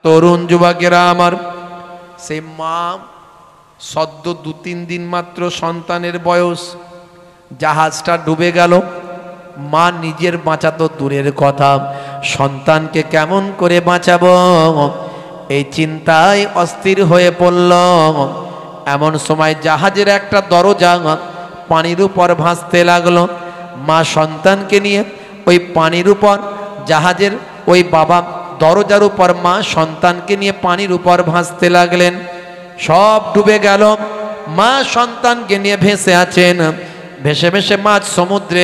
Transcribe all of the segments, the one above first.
তরুণ যুবকেরা আমার, সেই মা সদ্য 2-3 দিন মাত্র সন্তানের বয়স, জাহাজটা ডুবে গেল। মা নিজের বাঁচা তো দূরের কথা, সন্তানকে কেমন করে বাঁচাবো এই চিন্তায় অস্থির হয়ে পড়ল। এমন সময় জাহাজের একটা দরজা পানির উপর ভাসতে লাগলো। মা সন্তানকে নিয়ে ওই পানির উপর, জাহাজের ওই বাবা দরজার উপর, মা সন্তানকে নিয়ে পানির উপর ভাসতে লাগলেন। সব ডুবে গেল, মা সন্তানকে নিয়ে ভেসে আছেন। ভেসে ভেসে মাঝ সমুদ্রে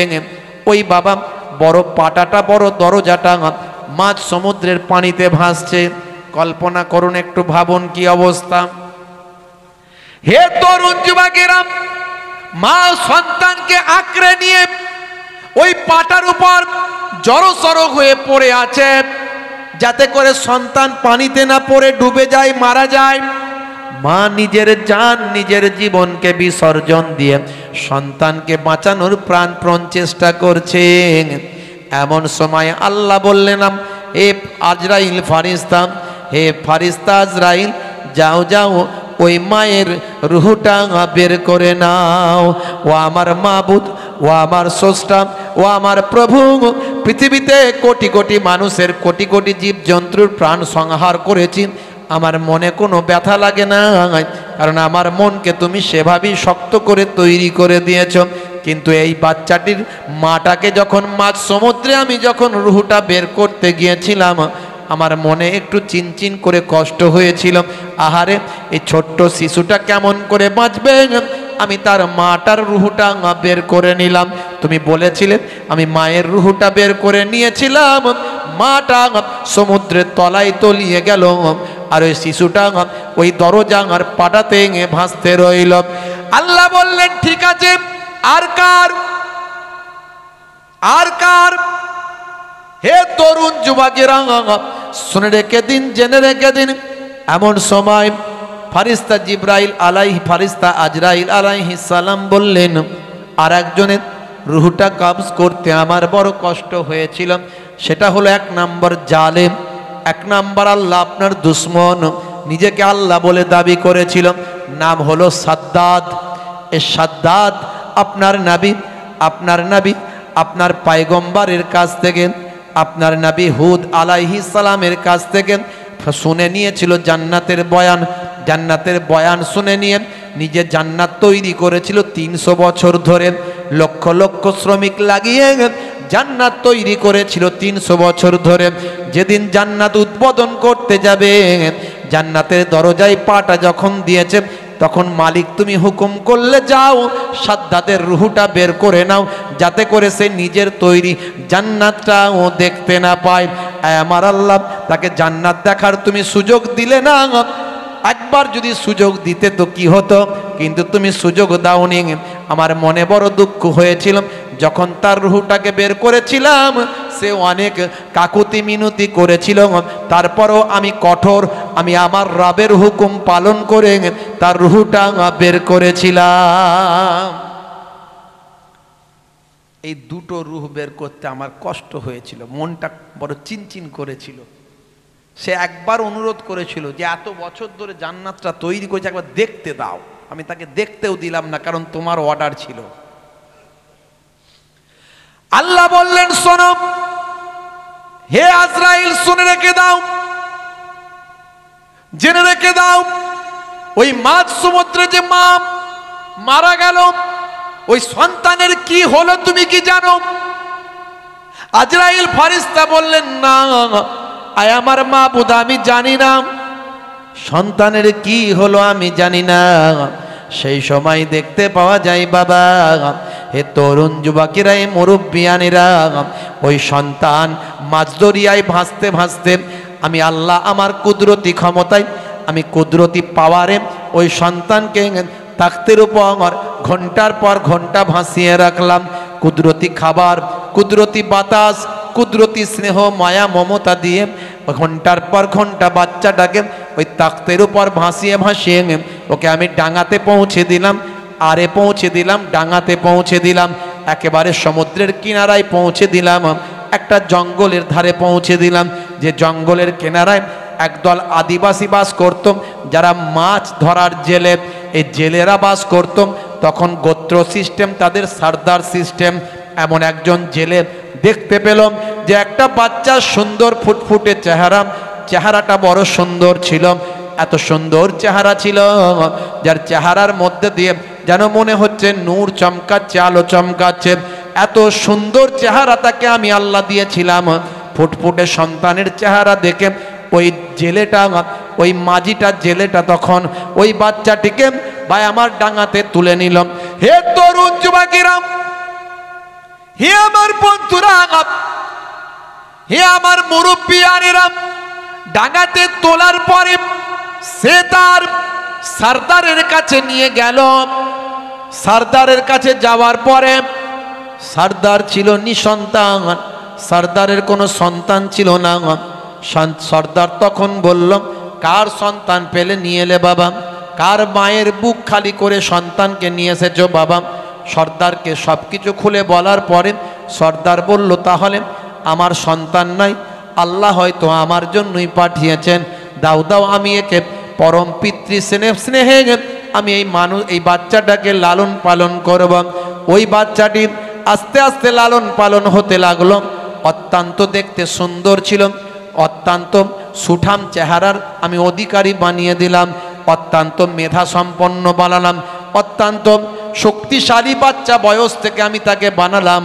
ওই বাবা বড় পাটাটা, বড় দরজাটা মাঝ সমুদ্রের পানিতে ভাসছে। কল্পনা করুন, একটু ভাবুন কি অবস্থা। হে তরুণ যুবকেরা, মা সন্তানকে আঁকড়ে নিয়ে ওই পাটার উপর জড়সড় হয়ে পড়ে আছে, যাতে করে সন্তান পানিতে না পড়ে ডুবে যায়, মারা যায়। মা নিজের জান, নিজের জীবনকে বিসর্জন দিয়ে সন্তানকে বাঁচানোর প্রাণপণ চেষ্টা করছেন। এমন সময় আল্লাহ বললেন, হে আজরাইল ফারিস্তা, হে ফারিস্তা আজরাইল, যাও যাও ওই মায়ের রুহটা বের করে নাও। ও আমার মাবুদ, ও আমার স্রষ্টা, ও আমার প্রভু, পৃথিবীতে কোটি কোটি মানুষের, কোটি কোটি জীবজন্তুর প্রাণ সংহার করেছি, আমার মনে কোনো ব্যথা লাগে না, কারণ আমার মনকে তুমি সেভাবেই শক্ত করে তৈরি করে দিয়েছ। কিন্তু এই বাচ্চাটির মাটাকে যখন মাঝ সমুদ্রে আমি যখন রুহটা বের করতে গিয়েছিলাম, আমার মনে একটু চিনচিন করে কষ্ট হয়েছিল। আহারে, এই ছোট্ট শিশুটা কেমন করে বাঁচবে, আমি তার মাটার রুহটা বের করে নিলাম। তুমি বলেছিলে, আমি মায়ের রুহটা বের করে নিয়েছিলাম, মাটা সমুদ্রের তলায় তলিয়ে গেল, আর ওই শিশুটা ওই দরজার পাটাতে ভাসতে রইল। আল্লাহ বললেন, ঠিক আছে, আর কার, আর কার? হে তরুণ যুবকেরা, শুনে রেখে দিন, জেনে রেখে দিন। এমন সময় ফারিস্তা জিব্রাইল আলাইহি, ফারিস্তা আজরাইল আলাইহিস সালাম বললেন, আর একজনের রুহটা কবজ করতে আমার বড় কষ্ট হয়েছিল। সেটা হলো 1 নম্বর জালেম, 1 নম্বর আল্লাহ আপনার দুশ্মন, নিজেকে আল্লাহ বলে দাবি করেছিল, নাম হলো সাদ্দাদ। এই সাদ্দাদ আপনার নবী, আপনার নবী, আপনার পয়গম্বরের কাছ থেকে, আপনার নবী হুদ আলাইহিস সালামের কাছ থেকে শুনে নিয়েছিল জান্নাতের বয়ান। জান্নাতের বয়ান শুনে নিয়ে নিজে জান্নাত তৈরি করেছিল 300 বছর ধরে, লক্ষ লক্ষ শ্রমিক লাগিয়ে জান্নাত তৈরি করেছিল 300 বছর ধরে। যেদিন জান্নাত উদ্বোধন করতে যাবে, জান্নাতের দরজায় পাটা যখন দিয়েছে, তখন মালিক তুমি হুকুম করলে যাও, সাদ্দাদের রুহটা বের করে নাও, যাতে করে সে নিজের তৈরি জান্নাতটা ও দেখতে না পায়। আমার আল্লাহ, তাকে জান্নাত দেখার তুমি সুযোগ দিলে না। একবার যদি সুযোগ দিতে তো কি হতো, কিন্তু তুমি সুযোগ দাওনি। আমার মনে বড় দুঃখ হয়েছিল যখন তার রুহটাকে বের করেছিলাম। সে অনেক কাকুতি মিনতি করেছিল, তারপরও আমি কঠোর, আমি আমার রবের হুকুম পালন করে তার রুহটা বের করেছিলাম। এই দুটো রুহ বের করতে আমার কষ্ট হয়েছিল, মনটা বড় চিনচিন করেছিল। সে একবার অনুরোধ করেছিল যে এত বছর ধরে জান্নাতটা তৈরি করেছে, একবার দেখতে দাও। আমি তাকে দেখতেও দিলাম না, কারণ তোমার অর্ডার ছিল। আল্লাহ বললেন, শোনো হে আজরাইল, শুনে রেখে দাও, জেনে রেখে দাও, ওই মাঝ সমুদ্রে যে মা মারা গেল, ওই সন্তানের কি হলো তুমি কি জানো? আজরাইল ফারিস্তা বললেন, না আয় আমার মাবুদ, আমি জানি না সন্তানের কি হলো, আমি জানি না। সেই সময় দেখতে পাওয়া যায় বাবা, হে তরুণ যুবকেরা, মুরব্বিয়ানেরা, ওই সন্তান মাঝ দরিয়ায় ভাসতে ভাসতে আমি আল্লাহ আমার কুদরতি ক্ষমতায়, আমি কুদরতি পাওয়ারে ওই সন্তানকে তাখতের উপর ঘন্টার পর ঘন্টা ভাসিয়ে রাখলাম। কুদরতি খাবার, কুদরতি বাতাস, কুদরতি স্নেহ মায়া মমতা দিয়ে ঘন্টার পর ঘন্টা বাচ্চাটাকে ওই তাখতের উপর ভাসিয়ে ভাসিয়ে ওকে আমি ডাঙাতে পৌঁছে দিলাম, আরে পৌঁছে দিলাম, ডাঙাতে পৌঁছে দিলাম, একেবারে সমুদ্রের কিনারায় পৌঁছে দিলাম, একটা জঙ্গলের ধারে পৌঁছে দিলাম। যে জঙ্গলের কিনারায় একদল আদিবাসী বাস করত, যারা মাছ ধরার জেলে, এই জেলেরা বাস করত। তখন গোত্র সিস্টেম, তাদের সর্দার সিস্টেম। এমন একজন জেলে দেখতে পেল যে একটা বাচ্চা সুন্দর ফুটফুটে চেহারাটা বড় সুন্দর ছিল। এত সুন্দর চেহারা ছিল, যার চেহারার মধ্যে দিয়ে যেন মনে হচ্ছে নূর চমকাচ্ছে, আলো চমকাচ্ছে। এত সুন্দর চেহারা তাকে আমি আল্লাহ দিয়েছিলাম। ফুটফুটে সন্তানের চেহারা দেখে ওই জেলেটা, ওই মাঝিটা জেলেটা তখন ওই বাচ্চাটিকে ভাই আমার ডাঙাতে তুলে নিল। হে তরুণ যুবকেরা, হে আমার বন্ধুরা, হে আমার মুরব্বিয়ানেরা, ডাঙাতে তোলার পরে সে তার সর্দারের কাছে নিয়ে গেল। সর্দারের কাছে যাওয়ার পরে সর্দার ছিল নিঃসন্তান, সর্দারের কোনো সন্তান ছিল না। সর্দার তখন বলল, কার সন্তান পেলে নিয়ে এলে বাবা? কার মায়ের বুক খালি করে সন্তানকে নিয়ে এসেছো বাবা? সর্দারকে সব কিছু খুলে বলার পরে সর্দার বলল, তাহলে আমার সন্তান নাই, আল্লাহ হয়তো আমার জন্যই পাঠিয়েছেন। দাও দাও, আমি একে পরম পিতৃ স্নেহে আমি এই বাচ্চাটাকে লালন পালন করব। ওই বাচ্চাটি আস্তে আস্তে লালন পালন হতে লাগলো। অত্যন্ত দেখতে সুন্দর ছিল, অত্যন্ত সুঠাম চেহারার আমি অধিকারী বানিয়ে দিলাম, অত্যন্ত মেধা সম্পন্ন বানালাম, অত্যন্ত শক্তিশালী বাচ্চা বয়স থেকে আমি তাকে বানালাম।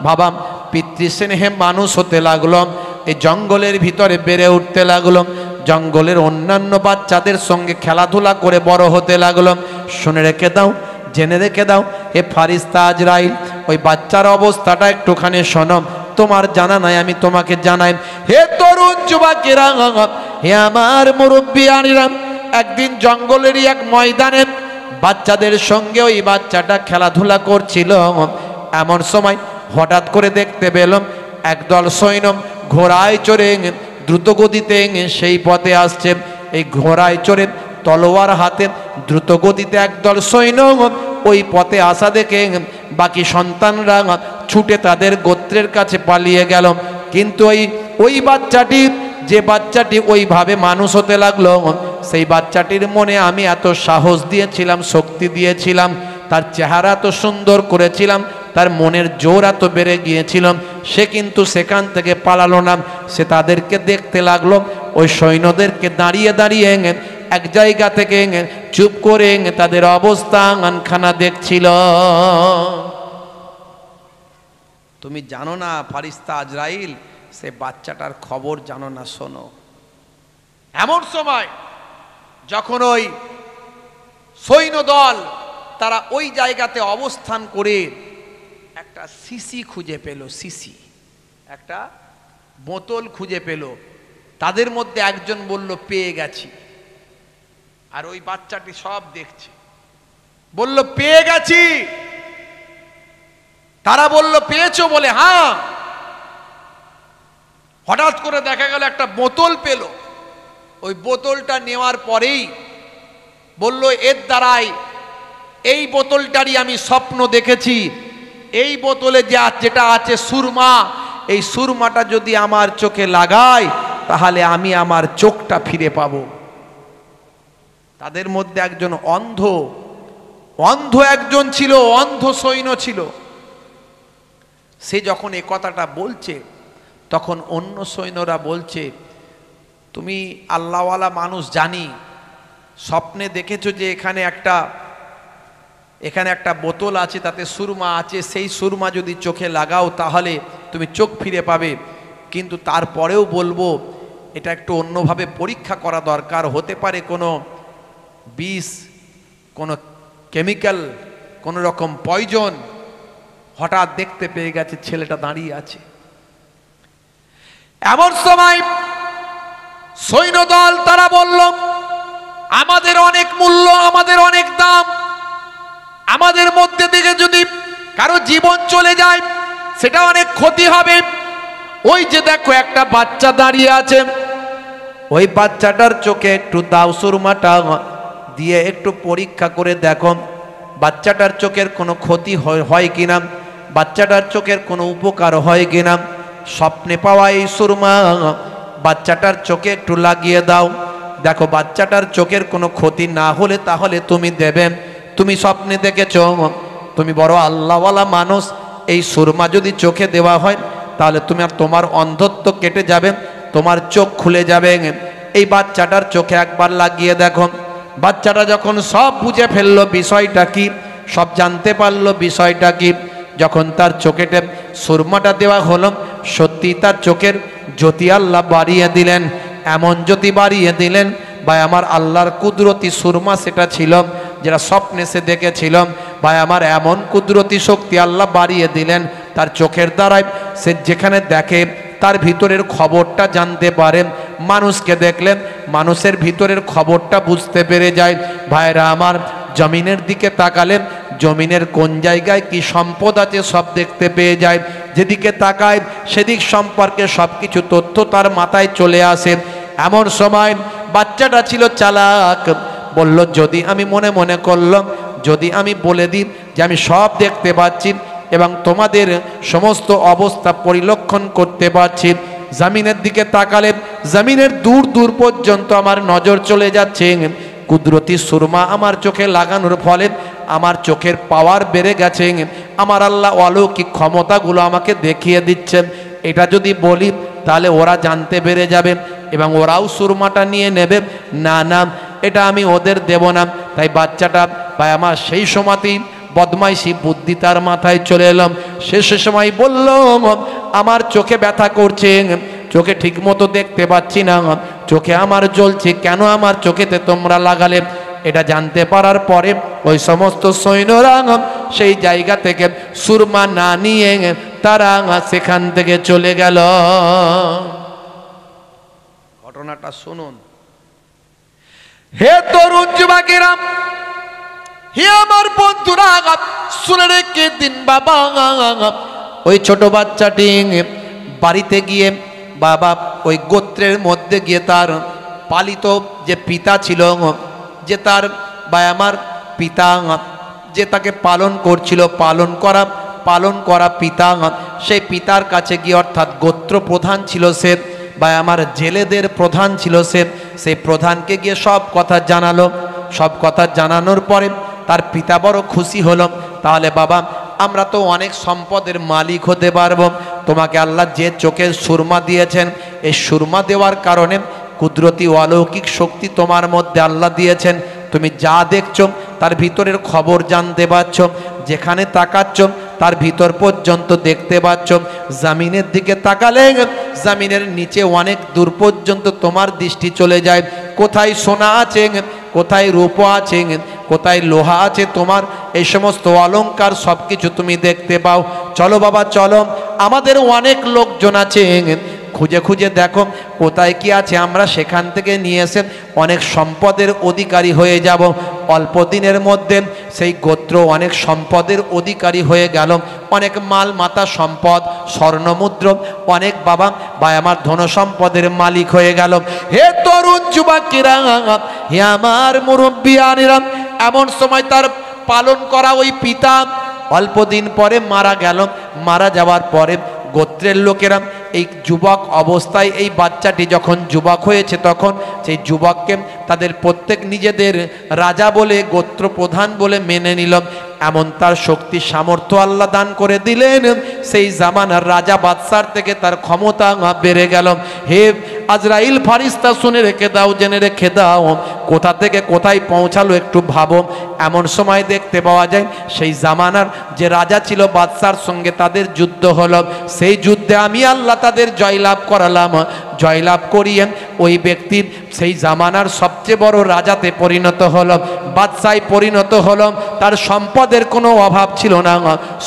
বাবা পিতৃস্নেহে মানুষ হতে লাগলো, এই জঙ্গলের ভিতরে বেড়ে উঠতে লাগলো, জঙ্গলের অন্যান্য বাচ্চাদের সঙ্গে খেলাধুলা করে বড় হতে লাগলো। শুনে রেখে দাও, জেনে রেখে দাও, হে ফারিস্তা আজরাইল, ওই বাচ্চার অবস্থাটা একটুখানি শোনো, তোমার জানা নাই, আমি তোমাকে জানাই। হে তরুণ যুবকেরা, হে আমার মুরব্বিয়ানেরা, একদিন জঙ্গলেরই এক ময়দানে বাচ্চাদের সঙ্গে ওই বাচ্চাটা খেলাধুলা করছিল। এমন সময় হঠাৎ করে দেখতে পেলাম একদল সৈন্য ঘোড়ায় চড়ে দ্রুত গতিতে সেই পথে আসছে। এই ঘোড়ায় চড়ে তলোয়ার হাতে দ্রুত গতিতে একদল সৈন্য ওই পথে আসা দেখে বাকি সন্তানরা ছুটে তাদের গোত্রের কাছে পালিয়ে গেল। কিন্তু ওই বাচ্চাটি, যে বাচ্চাটি ওইভাবে মানুষ হতে লাগলো, সেই বাচ্চাটির মনে আমি এত সাহস দিয়েছিলাম, শক্তি দিয়েছিলাম, তার চেহারা এত সুন্দর করেছিলাম, তার মনের জোর এত বেড়ে গিয়েছিলাম, সে কিন্তু সেখান থেকে পালালো না। সে তাদেরকে দেখতে লাগলো, ওই সৈন্যদেরকে দাঁড়িয়ে দাঁড়িয়ে এক জায়গা থেকে চুপ করে তাদের অবস্থানখানা দেখছিল। তুমি জানো না ফারিস্তা আজরাইল, সে বাচ্চাটার খবর জানো না, শোনো। এমন সময় যখন ওই সৈন্যদল তারা ওই জায়গাতে অবস্থান করে একটা শিশি খুঁজে পেল, শিশি, একটা বোতল খুঁজে পেল। তাদের মধ্যে একজন বলল, পেয়ে গেছি। আর ওই বাচ্চাটি সব দেখছে, বলল, পেয়ে গেছি। তারা বলল, পেয়েছো? বলে, হ্যাঁ। হঠাৎ করে দেখা গেল একটা বোতল পেল। ওই বোতলটা নেওয়ার পরেই বলল, এর দ্বারাই, এই বোতলটারই আমি স্বপ্ন দেখেছি। এই বোতলে যেটা আছে সুরমা, এই সুরমাটা যদি আমার চোখে লাগাই তাহলে আমি আমার চোখটা ফিরে পাব। তাদের মধ্যে একজন অন্ধ একজন ছিল, অন্ধ সৈন্য ছিল। সে যখন এ কথাটা বলছে তখন অন্য সৈন্যরা বলছে, তুমি আল্লাহওয়ালা মানুষ, জানি, স্বপ্নে দেখেছো যে এখানে একটা বোতল আছে, তাতে সুরমা আছে, সেই সুরমা যদি চোখে লাগাও তাহলে তুমি চোখ ফিরে পাবে। কিন্তু তারপরেও বলবো এটা একটু অন্যভাবে পরীক্ষা করা দরকার, হতে পারে কোনো বিষ, কোনো কেমিক্যাল, কোনো রকম পয়জন। হঠাৎ দেখতে পেয়ে গেছে ছেলেটা দাঁড়িয়ে আছে। এমন সময় সৈন্যদল তারা বলল, আমাদের অনেক মূল্য, আমাদের অনেক দাম, আমাদের মধ্যে থেকে যদি কারো জীবন চলে যায় সেটা অনেক ক্ষতি হবে। ওই যে দেখো একটা বাচ্চা দাঁড়িয়ে আছে, ওই বাচ্চাটার চোখে একটু দাও, সুরমাটা দিয়ে একটু পরীক্ষা করে দেখো বাচ্চাটার চোখের কোনো ক্ষতি হয় কিনা, বাচ্চাটার চোখের কোনো উপকার হয় কিনা। স্বপ্নে পাওয়া এই সুরমা বাচ্চাটার চোখে একটু লাগিয়ে দাও, দেখো বাচ্চাটার চোখের কোনো ক্ষতি না হলে তাহলে তুমি দেবে। তুমি স্বপ্নে দেখেছো, তুমি বড় আল্লাহওয়ালা মানুষ, এই সুরমা যদি চোখে দেওয়া হয় তাহলে তুমি আর তোমার অন্ধত্ব কেটে যাবে, তোমার চোখ খুলে যাবে। এই বাচ্চাটার চোখে একবার লাগিয়ে দেখো। বাচ্চাটা যখন সব বুঝে ফেললো বিষয়টা কি, সব জানতে পারলো বিষয়টা কি, যখন তার চোখেতে সুরমাটা দেওয়া হলো, সত্যি তার চোখের জ্যোতি আল্লাহ বাড়িয়ে দিলেন। এমন জ্যোতি বাড়িয়ে দিলেন ভাই আমার, আল্লাহর কুদরতি সুরমা সেটা ছিল যেটা স্বপ্নে সে দেখেছিল। ভাই আমার এমন কুদরতি শক্তি আল্লাহ বাড়িয়ে দিলেন তার চোখের দ্বারায়, সে যেখানে দেখে তার ভিতরের খবরটা জানতে পারে। মানুষকে দেখলেন মানুষের ভিতরের খবরটা বুঝতে পেরে যায়। ভাইরা আমার, জমিনের দিকে তাকালেন, জমিনের কোন জায়গায় কি সম্পদ আছে সব দেখতে পেয়ে যায়। যেদিকে তাকায় সেদিক সম্পর্কে সব কিছু তথ্য তার মাথায় চলে আসে। এমন সময় বাচ্চাটা ছিল চালাক, বলল যদি আমি মনে মনে করলাম যদি আমি বলে দিই যে আমি সব দেখতে পাচ্ছি এবং তোমাদের সমস্ত অবস্থা পরিলক্ষণ করতে পারছি, জমিনের দিকে তাকালে জমিনের দূর দূর পর্যন্ত আমার নজর চলে যাচ্ছে। কুদরতি সুরমা আমার চোখে লাগানোর ফলে আমার চোখের পাওয়ার বেড়ে গেছে, আমার আল্লাহ অলৌকিক ক্ষমতাগুলো আমাকে দেখিয়ে দিচ্ছেন। এটা যদি বলি তাহলে ওরা জানতে পেরে যাবে এবং ওরাও সুরমাটা নিয়ে নেবে। না না, এটা আমি ওদের দেব না। তাই বাচ্চাটা ভাই আমার সেই সময়তেই বদমাইশি বুদ্ধি তার মাথায় চলে এলাম। সে সময় বলল আমার চোখে ব্যথা করছে, চোখে ঠিক মতো দেখতে পাচ্ছি না, চোখে আমার জ্বলছে, কেন আমার চোখেতে তোমরা লাগালে? এটা জানতে পারার পরে ওই সমস্ত সৈন্যরা সেই জায়গা থেকে সুরমা না নিয়ে তারা সেখান থেকে চলে গেল। ঘটনাটা শুনুন। হে তরুণ যুবকেরা, হে আমার বন্ধুরা, শুনে রেখে দিন বাবা, ওই ছোট বাচ্চাটি বাড়িতে গিয়ে বাবা ওই গোত্রের মধ্যে গিয়ে তার পালিত যে পিতা ছিল, যে তার বা আমার পিতা যে তাকে পালন করছিল, পালন করা পিতা, সেই পিতার কাছে গিয়ে, অর্থাৎ গোত্র প্রধান ছিল সে বা আমার জেলেদের প্রধান ছিল সে, সেই প্রধানকে গিয়ে সব কথা জানালো। সব কথা জানানোর পরে তার পিতা বড় খুশি হলো। তাহলে বাবা আমরা তো অনেক সম্পদের মালিক হতে পারবো। তোমাকে আল্লাহ যে চোখের সুরমা দিয়েছেন, এই সুরমা দেওয়ার কারণে কুদরতি অলৌকিক শক্তি তোমার মধ্যে আল্লাহ দিয়েছেন। তুমি যা দেখছো তার ভিতরের খবর জানতে পারছ, যেখানে তাকাচ্ছ তার ভিতর পর্যন্ত দেখতে পাচ্ছ। জামিনের দিকে তাকালে জামিনের নিচে অনেক দূর পর্যন্ত তোমার দৃষ্টি চলে যায়। কোথায় সোনা আছে, কোথায় রূপো আছে, কোথায় লোহা আছে, তোমার এই সমস্ত অলংকার সব কিছু তুমি দেখতে পাও। চলো বাবা চলো, আমাদের অনেক লোকজন আছে, খুঁজে খুঁজে দেখো কোথায় কি আছে, আমরা সেখান থেকে নিয়ে এসে অনেক সম্পদের অধিকারী হয়ে যাব। অল্প দিনের মধ্যে সেই গোত্র অনেক সম্পদের অধিকারী হয়ে গেল। অনেক মাল মাতা সম্পদ, স্বর্ণমুদ্র, অনেক বাবা বা আমার ধন সম্পদের মালিক হয়ে গেল। হে তরুণ যুবকেরা, হে আমার মুরব্বিয়ানেরা, এমন সময় তার পালন করা ওই পিতা অল্প দিন পরে মারা গেল। মারা যাওয়ার পরে গোত্রের লোকেরা এই যুবক অবস্থায়, এই বাচ্চাটি যখন যুবক হয়েছে তখন সেই যুবককে তাদের প্রত্যেক নিজেদের রাজা বলে, গোত্র প্রধান বলে মেনে নিল। এমন তার শক্তি সামর্থ্য আল্লাহ দান করে দিলেন, সেই জামানার রাজা বাদশার থেকে তার ক্ষমতা বেড়ে গেল। হে আজরাইল ফারিস্তা, শুনে রেখে দাও, জেনে রেখে দাও, কোথা থেকে কোথায় পৌঁছালো একটু ভাবো। এমন সময় দেখতে পাওয়া যায় সেই জামানার যে রাজা ছিল বাদশার সঙ্গে তাদের যুদ্ধ হলো। সেই যুদ্ধে আমি আল্লাহ তাদের জয়লাভ করালাম। জয়লাভ করিয়ে ওই ব্যক্তির সেই জামানার সবচেয়ে বড় রাজাতে পরিণত হলো, বাদশায় পরিণত হলো। তার সম্পদের কোনো অভাব ছিল না।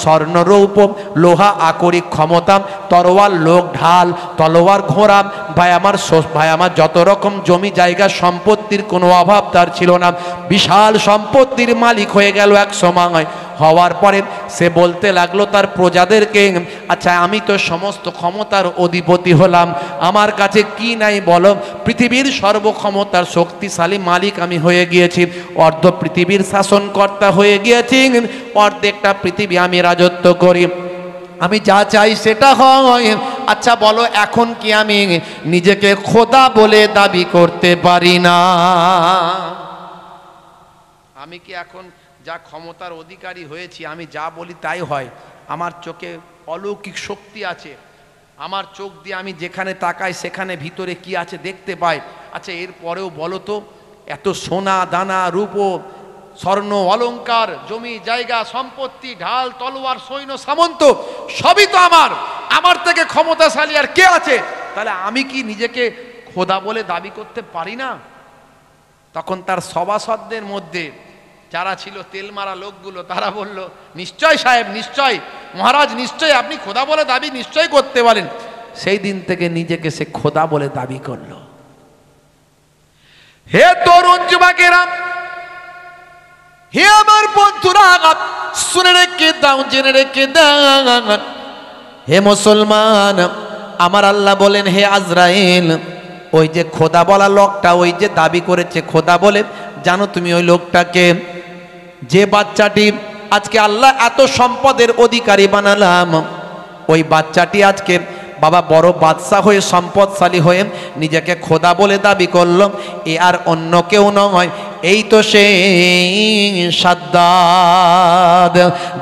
স্বর্ণ রৌপ্য লোহা আকরিক ক্ষমতা, তরোয়াল লোক ঢাল, তলোয়ার ঘোড়া, ভাই আমার যত রকম জমি জায়গা সম্পত্তির কোনো অভাব তার ছিল না। বিশাল সম্পত্তির মালিক হয়ে গেল এক সময়। হওয়ার পরে সে বলতে লাগলো তার প্রজাদেরকে, আচ্ছা আমি তো সমস্ত ক্ষমতার অধিপতি হলাম, আমার কাছে কি নাই বলো? পৃথিবীর সর্বক্ষমতার শক্তিশালী মালিক আমি হয়ে গিয়েছি, অর্ধ পৃথিবীর শাসনকর্তা হয়ে গিয়েছি, অর্ধেকটা পৃথিবী আমি রাজত্ব করি, আমি যা চাই সেটা হয়। আচ্ছা বলো, এখন কি আমি নিজেকে খোদা বলে দাবি করতে পারি না? আমি কি এখন যা ক্ষমতার অধিকারী হয়েছি, আমি যা বলি তাই হয়? আমার চোখে অলৌকিক শক্তি আছে, আমার চোখ দিয়ে আমি যেখানে তাকাই সেখানে ভিতরে কি আছে দেখতে পাই। আচ্ছা এরপরেও বলো তো, এত সোনা দানা রূপ স্বর্ণ অলংকার, জমি জায়গা সম্পত্তি, ঢাল তলোয়ার সৈন্য সামন্ত সবই তো আমার, আমার থেকে ক্ষমতাশালী আর কে আছে? তাহলে আমি কি নিজেকে খোদা বলে দাবি করতে পারি না? তখন তার সভাসদদের মধ্যে যারা ছিল তেল মারা লোকগুলো, তারা বলল, নিশ্চয় সাহেব, নিশ্চয় মহারাজ, নিশ্চয় আপনি খোদা বলে দাবি নিশ্চয় করতে পারেন। সেই দিন থেকে নিজেকে সে খোদা বলে দাবি করলো। হে তরুণ যুবকেরা, হে আমার বন্ধুরা, শুনে রেখে দাও, জেনে রেখে দাও, হে মুসলমান, আমার আল্লাহ বলেন, হে আজরাইল, ওই যে খোদা বলা লোকটা, ওই যে দাবি করেছে খোদা বলে, জানো তুমি ওই লোকটাকে? যে বাচ্চাটি আজকে আল্লাহ এত সম্পদের অধিকারী বানালাম, ওই বাচ্চাটি আজকে বাবা বড় বাদশা হয়ে সম্পদশালী হয়ে নিজেকে খোদা বলে দাবি করলো, এ আর অন্য কেউ নয়, এই তো সেই সাদ্দাদ,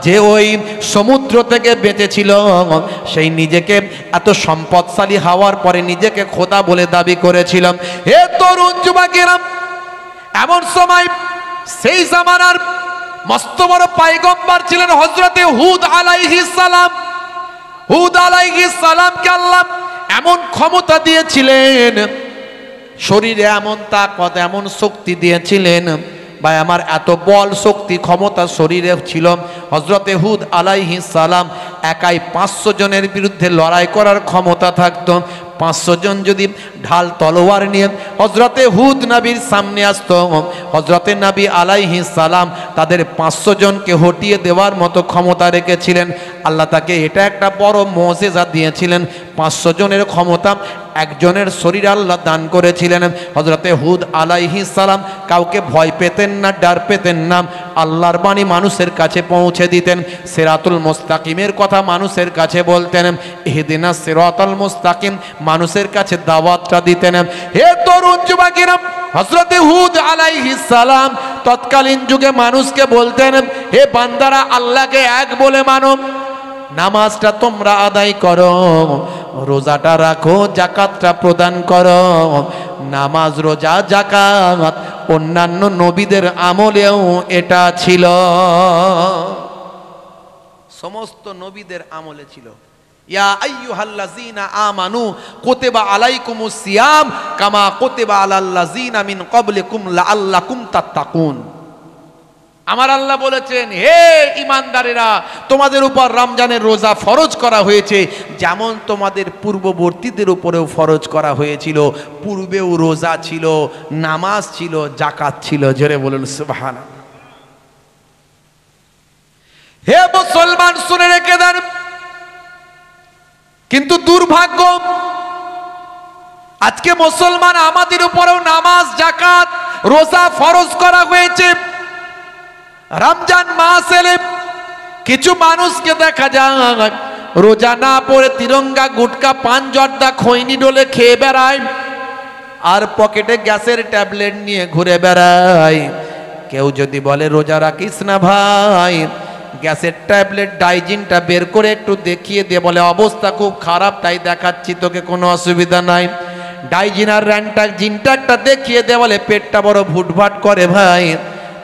যে ওই সমুদ্র থেকে বেঁচেছিল, সেই নিজেকে এত সম্পদশালী হওয়ার পরে নিজেকে খোদা বলে দাবি করেছিল। হে তরুণ যুবকেরা, এমন সময় সেই জামানার মস্ত বড় পয়গম্বর ছিলেন হযরতে হুদ আলাইহিস সালাম। হুদ আলাইহিস সালামকে আল্লাহ এমন ক্ষমতা দিয়েছিলেন, শরীরে এমন তাকত, এমন শক্তি দিয়েছিলেন, ভাই আমার এত বল শক্তি ক্ষমতা শরীরে ছিল, হযরতে হুদ আলাইহিস সালাম একাই 500 জনের বিরুদ্ধে লড়াই করার ক্ষমতা থাকতো। 500 জন যদি ঢাল তলোয়ার নিয়ে হযরতে হুদ নবীর সামনে আসতো, হযরতে নবী আলাইহিস সালাম তাদের 500 জনকে হটিয়ে দেওয়ার মতো ক্ষমতা রেখেছিলেন। আল্লাহ তাকে এটা একটা বড় মুজিজা দিয়েছিলেন। 500 জনের ক্ষমতা একজনের শরীর আল্লাহ দান করেছিলেন। হযরতে হুদ আলাইহিস সালাম কাউকে ভয় পেতেন না, ডর পেতেন না, আল্লাহর বাণী মানুষের কাছে পৌঁছে দিতেন, সিরাতুল মুস্তাকিমের কথা মানুষের কাছে বলতেন, ইহদিনাস সিরাতাল মুস্তাকিম মানুষের কাছে দাওয়াতটা দিতেন। হে তরুণ যুবকেরা, হযরতে হুদ আলাইহিস সালাম তৎকালীন যুগে মানুষকে বলতেন, হে বান্দারা, আল্লাহকে এক বলে মানো, নামাজটা তোমরা আদায় করো, রোজাটা রাখো, যাকাতটা প্রদান করো। নামাজ, রোজা, যাকাত অন্যান্য নবীদের আমলেও এটা ছিল, সমস্ত নবীদের আমলে ছিল। ইয়া আইয়ুহাল্লাযীনা আমানু কুতিবা আলাইকুমুস সিয়াম কামা কুতিবা আলাল্লাযীনা মিন ক্বাবলিকুম লাআল্লাকুম তাত্তাকুন। আমার আল্লাহ বলেছেন, হে ঈমানদারেরা, তোমাদের উপর রমজানের রোজা ফরজ করা হয়েছে, যেমন তোমাদের পূর্ববর্তীদের উপরেও ফরজ করা হয়েছিল। পূর্বেও রোজা ছিল, নামাজ ছিল, যাকাত ছিল। জোরে বলুন সুবহানাল্লাহ। হে মুসলমান, শুনে রেখে দেন, কিন্তু দুর্ভাগ্য, আজকে মুসলমান আমাদের উপরেও নামাজ, যাকাত, রোজা ফরজ করা হয়েছে। রমজান মাস এলে কিছু মানুষকে দেখা যায় রোজা না পড়ে তিরঙ্গা, গুটকা, পান, জর্দা, খৈনি ডলে খেয়ে বেড়ায়, আর পকেটে গ্যাসের ট্যাবলেট নিয়ে ঘুরে বেড়ায়। কেউ যদি বলে রোজা রাখিস না ভাই, গ্যাসের ট্যাবলেট ডাইজিনটা বের করে একটু দেখিয়ে দিয়ে বলে অবস্থা খুব খারাপ, তাই দেখাচ্ছি তোকে, কোনো অসুবিধা নাই। ডাইজিন আর র্যান্টাক জিনটাকটা দেখিয়ে দিয়ে বলে পেটটা বড় ভুটভাট করে ভাই,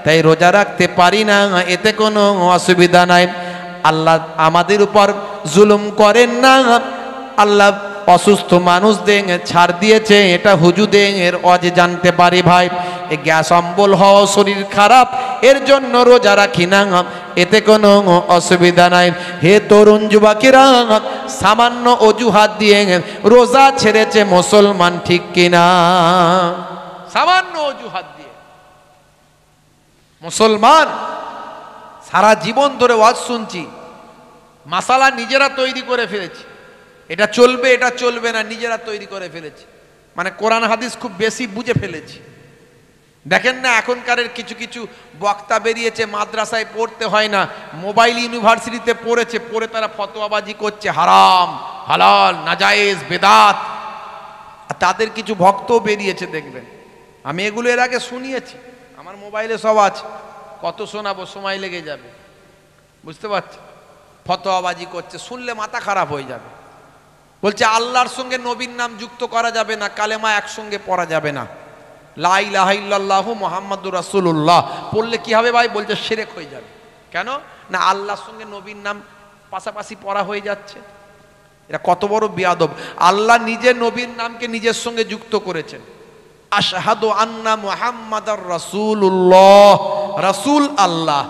তাই রোজা রাখতে পারি না, এতে কোনো অসুবিধা নাই। আল্লাহ আমাদের উপর জুলুম করেন না, আল্লাহ অসুস্থ মানুষদের ছাড় দিয়েছে, এটা হুজুদের অজে জানতে পারি ভাই। এই গ্যাস অম্বল হওয়া, শরীর খারাপ, এর জন্য রোজা রাখি না, এতে কোনো অসুবিধা নাই। হে তরুণ যুবকেরা, সামান্য অজুহাত দিয়ে রোজা ছেড়েছে মুসলমান, ঠিক কিনা? সামান্য অজুহাত দিয়ে মুসলমান সারা জীবন ধরে ওয়াজ শুনছি, মাসালা নিজেরা তৈরি করে ফেলেছি, এটা চলবে, এটা চলবে না, নিজেরা তৈরি করে ফেলেছি। মানে কোরআন হাদিস খুব বেশি বুঝে ফেলেছি। দেখেন না, এখনকারের কিছু কিছু বক্তা বেরিয়েছে, মাদ্রাসায় পড়তে হয় না, মোবাইল ইউনিভার্সিটিতে পড়েছে, পড়ে তারা ফতোয়াবাজি করছে, হারাম, হালাল নাজায়েজ বেদাত, আর তাদের কিছু ভক্ত বেরিয়েছে দেখবেন। আমি এগুলো এর আগে শুনিয়েছি, আমার মোবাইলে সব আছে, কত শোনাবো, সময় লেগে যাবে, বুঝতে পারছি। ফতোয়াবাজি করছে, শুনলে মাথা খারাপ হয়ে যাবে। বলছে আল্লাহর সঙ্গে নবীর নাম যুক্ত করা যাবে না, কালেমা একসঙ্গে পড়া যাবে না, লা ইলাহা ইল্লাল্লাহু মুহাম্মাদুর রাসূলুল্লাহ পড়লে কি হবে ভাই? বলছে শিরক হয়ে যাবে। কেন না? আল্লাহর সঙ্গে নবীর নাম পাশাপাশি পড়া হয়ে যাচ্ছে। এটা কত বড় বেয়াদব! আল্লাহ নিজে নবীর নামকে নিজের সঙ্গে যুক্ত করেছেন। আশহাদু আন্না মুহাম্মাদার রাসূলুল্লাহ, রাসূল আল্লাহ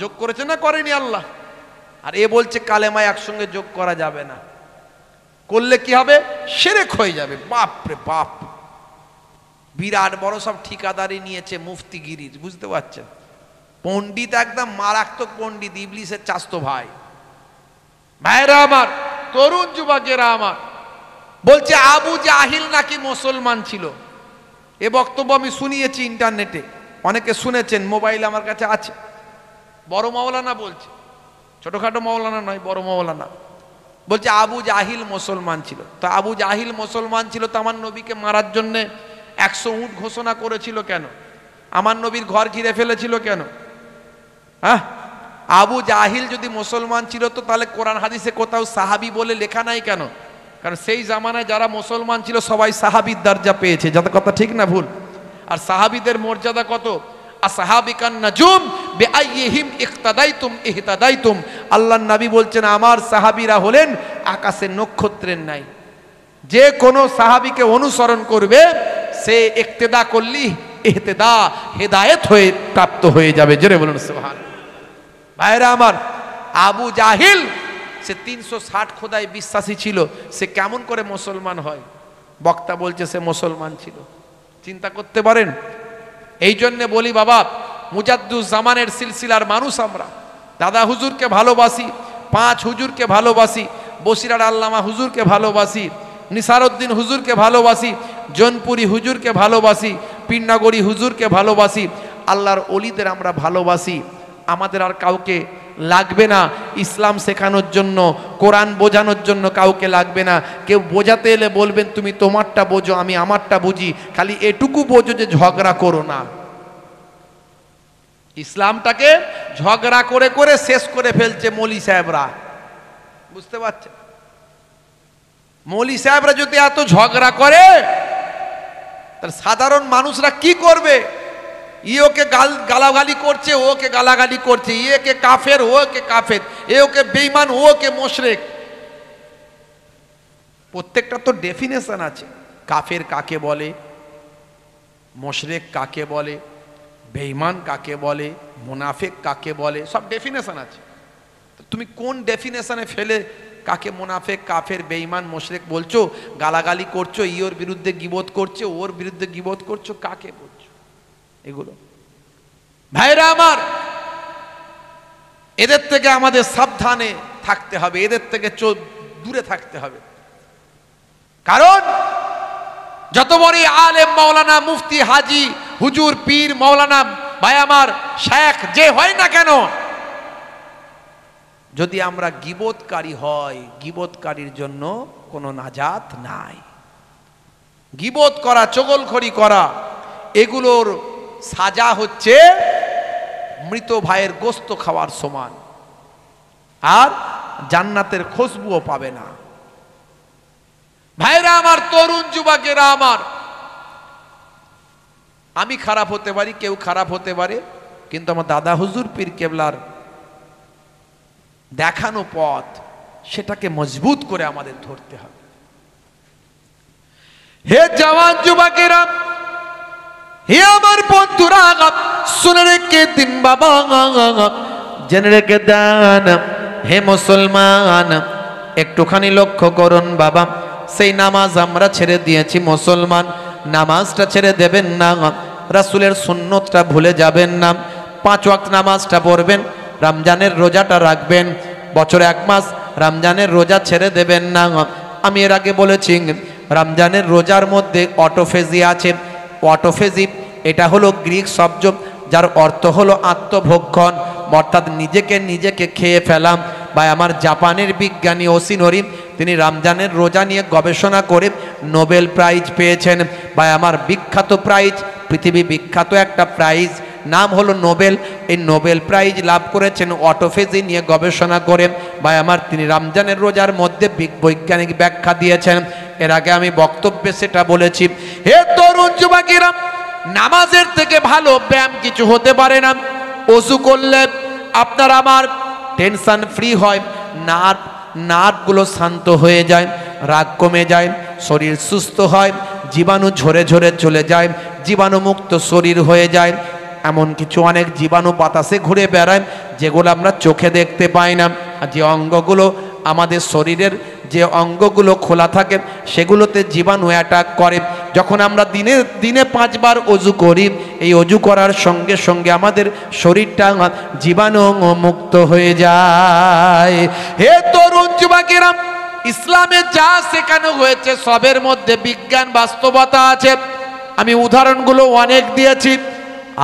যোগ করেছে না করেনি আল্লাহ? আর এ বলছে কালেমা একসঙ্গে যোগ করা যাবে না, করলে কি হবে? শিরক হয়ে যাবে। বাপ রে বাপ, বিরাট বড় সব ঠিকাদারি নিয়েছে মুফতিগিরির, বুঝতে পারছেন? পণ্ডিত একদম মারাত্মক পণ্ডিত, ইবলিসের চাস্তো ভাই। ভাইরা আমার, তরুণ যুবকেরা আমার, বলছে আবু জাহিল নাকি মুসলমান ছিল। এ বক্তব্য আমি শুনিয়েছি ইন্টারনেটে, অনেকে শুনেছেন, মোবাইল আমার কাছে আছে। বড় মাওলানা বলছে, ছোটখাটো মাওলানা নয়, বড় মাওলানা বলছে আবু জাহিল মুসলমান ছিল। তো আবু জাহিল মুসলমান ছিল তো আমার নবীকে মারার জন্যে 100 উট ঘোষণা করেছিল কেন? আমার নবীর ঘর ঘিরে ফেলেছিল কেন? হ্যাঁ, আবু জাহিল যদি মুসলমান ছিল তো তাহলে কোরআন হাদিসে কোথাও সাহাবি বলে লেখা নাই কেন? কারণ সেই জামানায় যারা মুসলমান ছিল সবাই সাহাবীর দরজা পেয়েছে, যাতে কথা ঠিক না ভুল? আর সাহাবীদের মর্যাদা কত? আসহাবিকান নাজুম বিআইহিম ইক্তাদাইতুম ইহতাদাইতুম। আল্লাহর নবী বলছেন আমার সাহাবীরা হলেন আকাশের নক্ষত্রের ন্যায়, যে কোনো সাহাবীকে অনুসরণ করবে সে ইক্তেদা করলি ইহতেদা, হেদায়েত হয়ে প্রাপ্ত হয়ে যাবে। জোরে বলুন সুবহানাল্লাহ। ভাইরা আমার, আবু জাহিল সে 360 খোদায় বিশ্বাসী ছিল, সে কেমন করে মুসলমান হয়? বক্তা বলছে সে মুসলমান ছিল। চিন্তা করতে পারেন? এই জন্যে বলি বাবা, মুজাদ্দুজ জামানের সিলসিলার মানুষ আমরা, দাদা হুজুরকে ভালোবাসি, 5 হুজুরকে ভালোবাসি, বসিরার আল্লামা হুজুরকে ভালোবাসি, নিসারউদ্দিন হুজুরকে ভালোবাসি, জনপুরি হুজুরকে ভালোবাসি, পীরনগরী হুজুরকে ভালোবাসি, আল্লাহর ওলিদের আমরা ভালোবাসি। আমাদের আর কাউকে লাগবে না ইসলাম শেখানোর জন্য, কোরআন বোঝানোর জন্য কাউকে লাগবে না। কেউ বোঝাতে এলে বলবেন তুমি তোমারটা বোঝো, আমি আমারটা বুঝি, খালি এটুকু বোঝো যে ঝগড়া করো না। ইসলামটাকে ঝগড়া করে করে শেষ করে ফেলছে মৌলী সাহেবরা, বুঝতে পারছেন? মৌলী সাহেবরা যদি এত ঝগড়া করে তাহলে সাধারণ মানুষরা কি করবে? ওকে গালাগালি করছে, ওকে গালাগালি করছে, একে কাফের, ওকে কাফের, ওকে বেঈমান, ওকে মুশরিক। প্রত্যেকটা তো ডেফিনেশন আছে, কাফের কাকে বলে, মুশরিক কাকে বলে, বেঈমান কাকে বলে, মুনাফিক কাকে বলে, সব ডেফিনেশন আছে। তুমি কোন ডেফিনেশনে ফেলে কাকে মুনাফিক, কাফের, বেঈমান, মুশরিক বলছো? গালাগালি করছো, ওর বিরুদ্ধে গীবত করছো, ওর বিরুদ্ধে গীবত করছো, কাকে বলছো এগুলো? ভাইরা আমার, এদের থেকে আমাদের সাবধানে থাকতে হবে, এদের থেকে দূরে থাকতে হবে। কারণ যত বড় আলেম, মাওলানা, মুফতি, হাজি, হুজুর, পীর, মাওলানা, ভাই আমার, শেখ যে হয় না কেন, যদি আমরা গীবতকারী হয়, গীবতকারীর জন্য কোনো নাজাত নাই। গীবত করা, চগলখড়ি করা, এগুলোর সাজা হচ্ছে মৃত ভাইয়ের গোস্ত খাওয়ার সমান, আর জান্নাতের খুশবুও পাবে না। ভাইরা আমার, তরুণ যুবকেরা আমার, আমি খারাপ হতে পারি, কেউ খারাপ হতে পারে, কিন্তু আমার দাদা হুজুর পীর কেবলার দেখানো পথ, সেটাকে মজবুত করে আমাদের ধরতে হবে। হে জওয়ান যুবকেরা, হে আমার বন্ধুরা, শুনে রেখে দিন বাবা, জেনে রেখে দেন। হে মুসলমান, একটুখানি লক্ষ্য করুন বাবা, সেই নামাজ আমরা ছেড়ে দিয়েছি, মুসলমান নামাজটা ছেড়ে দেবেন না, রাসূলের সুন্নতটা ভুলে যাবেন না, 5 ওয়াক্ত নামাজটা পড়বেন, রমজানের রোজাটা রাখবেন, বছরে 1 মাস রমজানের রোজা ছেড়ে দেবেন না। আমি এর আগে বলেছি রমজানের রোজার মধ্যে অটোফেজি আছে। অটোফেজি এটা হলো গ্রিক শব্দ, যার অর্থ হলো আত্মভক্ষণ, অর্থাৎ নিজেকে খেয়ে ফেলাম। বা আমার জাপানের বিজ্ঞানী ওসিনোরি তিনি রমজানের রোজা নিয়ে গবেষণা করে নোবেল প্রাইজ পেয়েছেন। ভাই আমার, বিখ্যাত প্রাইজ, পৃথিবী বিখ্যাত একটা প্রাইজ, নাম হলো নোবেল। এই নোবেল প্রাইজ লাভ করেছেন অটোফেজি নিয়ে গবেষণা করে। ভাই আমার, তিনি রমজানের রোজার মধ্যে বৈজ্ঞানিক ব্যাখ্যা দিয়েছেন। এর আগে আমি বক্তব্যে সেটা বলেছি। হে তরুণ যুবকেরা, নামাজের থেকে ভালো ব্যায়াম কিছু হতে পারে না। ওযু করলে আপনার আমার টেনশন ফ্রি হয়, নার্ভগুলো শান্ত হয়ে যায়, রাগ কমে যায়, শরীর সুস্থ হয়, জীবাণু ঝরে ঝরে চলে যায়, জীবাণুমুক্ত শরীর হয়ে যায়। এমন কিছু অনেক জীবাণু বাতাসে ঘুরে বেড়ায় যেগুলো আমরা চোখে দেখতে পাই না। যে অঙ্গগুলো আমাদের শরীরের যে অঙ্গগুলো খোলা থাকে সেগুলোতে জীবাণু অ্যাটাক করে। যখন আমরা দিনে 5 বার অজু করি, এই অজু করার সঙ্গে সঙ্গে আমাদের শরীরটা জীবাণু মুক্ত হয়ে যায়। হে তরুণ যুবকেরা, ইসলামে যা শেখানো হয়েছে সবের মধ্যে বিজ্ঞান বাস্তবতা আছে। আমি উদাহরণগুলো অনেক দিয়েছি,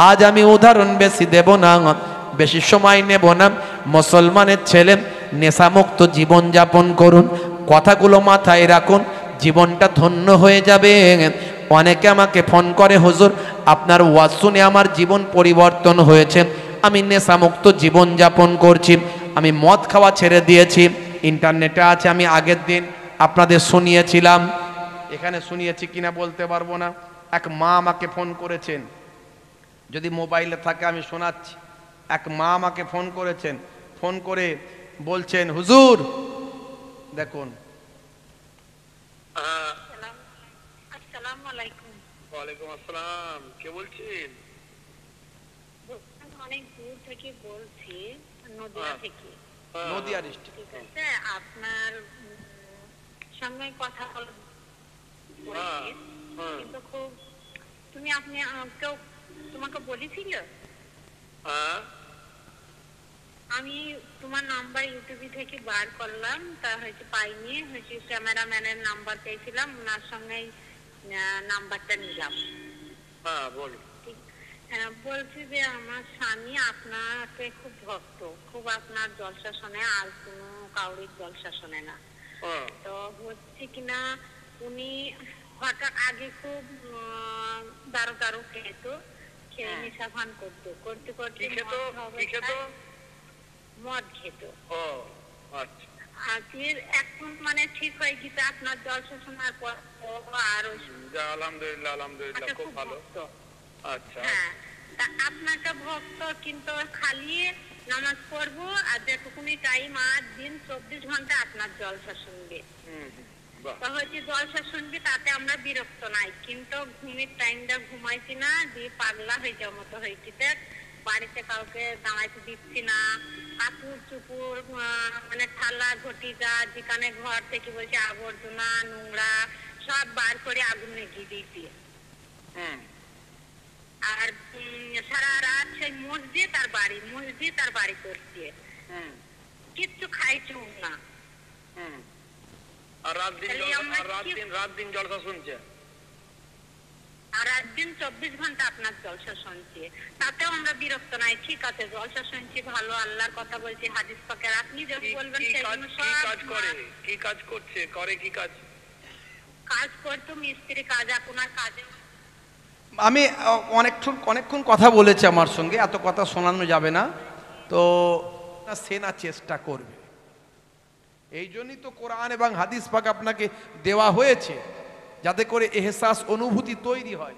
আজ আমি উদাহরণ বেশি দেব না, বেশি সময় নেব না। মুসলমানের ছেলে নেশামুক্ত জীবন যাপন করুন, কথাগুলো মাথায় রাখুন, জীবনটা ধন্য হয়ে যাবে। অনেকে আমাকে ফোন করে, হুজুর আপনার ওয়াজ শুনে আমার জীবন পরিবর্তন হয়েছে, আমি নেশামুক্ত জীবন যাপন করছি, আমি মদ খাওয়া ছেড়ে দিয়েছি। ইন্টারনেটে আছে, আমি আগের দিন আপনাদের শুনিয়েছিলাম, এখানে শুনিয়েছি কিনা বলতে পারবো না। এক মা আমাকে ফোন করেছেন, যদি মোবাইলে থাকে আমি শোনাচ্ছি। এক মা আমাকে ফোন করেছেন, ফোন করে বলছেন, হুজুর দেখুন। আসসালামু আলাইকুম। ওয়ালাইকুম আসসালাম। কে বলছেন? অনেক দূর থেকে বলছি, নদিয়া থেকে। নদিয়া ডিস্ট্রিক্ট। ঠিক আছে, আপনার সঙ্গে কথা বলতে কিন্তু খুব, আপনি কেউ তোমাকে বলেছিল? আমি তোমার নাম্বার ইউটিউব থেকে বার করলাম, তা হয়েছে পাইনি, হয়েছে ক্যামেরাম্যানের নাম্বার পেয়েছিলাম, ওনার সঙ্গে নাম্বারটা নিলাম। বলছি যে আমার স্বামী আপনাকে খুব ভক্ত, খুব আপনার জলসা শোনে, আর কোনো কাউরির জলসা শোনে না। তো হচ্ছে কিনা উনি হঠাৎ আগে খুব দারু খেত, খেয়ে নেশা ভান করতো, করতে করতে মদ খেত। এখন মানে ঠিক হয়ে গেছে আপনার জলসা শোনার পর। আর আলহামদুলিল্লাহ, আলহামদুলিল্লাহ, খুব ভালো। আচ্ছা, হ্যাঁ, আপনাকে ভক্ত, কিন্তু খালি নামাজ পড়বো আর যেটুকুনি টাইম, আর দিন 24 ঘন্টা আপনার জলসা শুনবে। হচ্ছে জলসা শুনবে, তাতে আমরা বিরক্ত নাই, কিন্তু ঘুমের টাইমটা ঘুমাইছি না, দিয়ে পাগলা হয়ে যাওয়ার মতো হয়েছি। বাড়িতে কাউকে দাঁড়াইতে দিচ্ছি না, কাপড় চুপুর মানে থালা ঘটি যা যেখানে ঘর থেকে বলছে আবর্জনা নোংরা সব বার করে আগুন লাগিয়ে দিয়েছি। আর সারা রাত সেই মসজিদ আর বাড়ি করছে, কিচ্ছু খাইছো না। আর রাত দিন জলসা শুনছে, আর রাত দিন 24 ঘন্টা আপনার জলসা শুনছে, তাতেও আমরা বিরক্ত নাই। ঠিক আছে, জলসা শুনছি ভালো, আল্লাহর কথা বলছি, হাদিস পাকের, আপনি যে বলবেন সেগুলো সব কাজ করে। কি কাজ করছে? কি কাজ করতো? মিস্ত্রি কাজ। আপনার কাজে আমি অনেকক্ষণ কথা বলেছি আমার সঙ্গে, এত কথা শোনানো যাবে না, তো সেনা চেষ্টা করবে। এই জন্যই তো কোরআন এবং হাদিস পাক আপনাকে দেওয়া হয়েছে, যাতে করে এহসাস অনুভূতি তৈরি হয়।